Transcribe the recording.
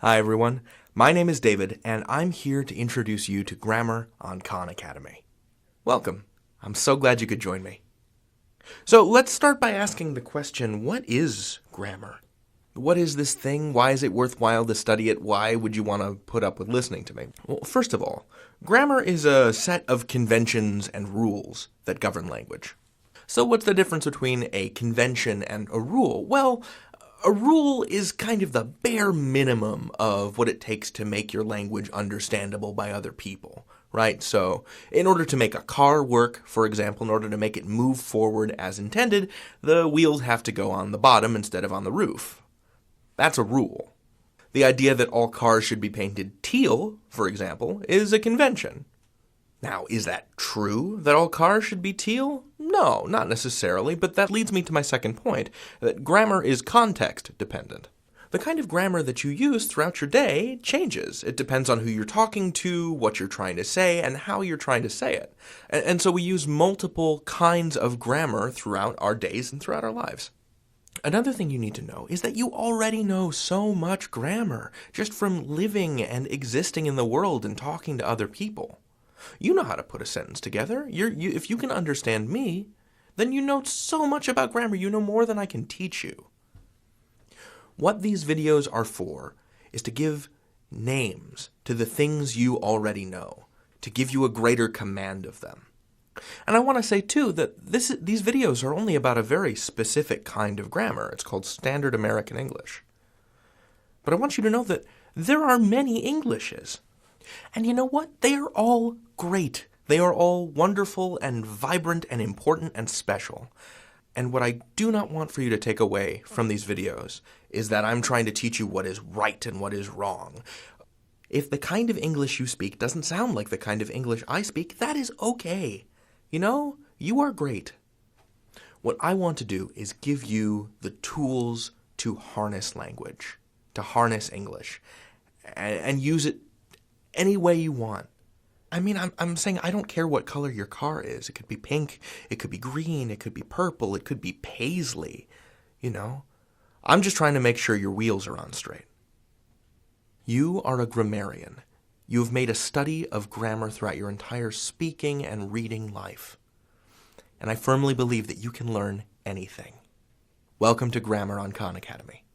Hi everyone, my name is David and I'm here to introduce you to grammar on Khan Academy. Welcome, I'm so glad you could join me. So let's start by asking the question, what is grammar? What is this thing? Why is it worthwhile to study it? Why would you want to put up with listening to me? Well, first of all, grammar is a set of conventions and rules that govern language. So what's the difference between a convention and a rule? Well, a rule is kind of the bare minimum of what it takes to make your language understandable by other people, right? So in order to make a car work, for example, in order to make it move forward as intended, the wheels have to go on the bottom instead of on the roof. That's a rule. The idea that all cars should be painted teal, for example, is a convention. Now, is that true, that all cars should be teal? No, not necessarily, but that leads me to my second point, that grammar is context dependent. The kind of grammar that you use throughout your day changes. It depends on who you're talking to, what you're trying to say, and how you're trying to say it. And so we use multiple kinds of grammar throughout our days and throughout our lives. Another thing you need to know is that you already know so much grammar, just from living and existing in the world and talking to other people. You know how to put a sentence together. If you can understand me, then you know so much about grammar. You know more than I can teach you. What these videos are for is to give names to the things you already know, to give you a greater command of them. And I want to say, too, that these videos are only about a very specific kind of grammar. It's called Standard American English. But I want you to know that there are many Englishes. And you know what? They are all great. They are all wonderful and vibrant and important and special. And what I do not want for you to take away from these videos is that I'm trying to teach you what is right and what is wrong. If the kind of English you speak doesn't sound like the kind of English I speak, that is okay. You know, you are great. What I want to do is give you the tools to harness language, to harness English, and use it any way you want. I mean, I'm saying I don't care what color your car is. It could be pink, it could be green, it could be purple, it could be paisley, you know? I'm just trying to make sure your wheels are on straight. You are a grammarian. You have made a study of grammar throughout your entire speaking and reading life. And I firmly believe that you can learn anything. Welcome to Grammar on Khan Academy.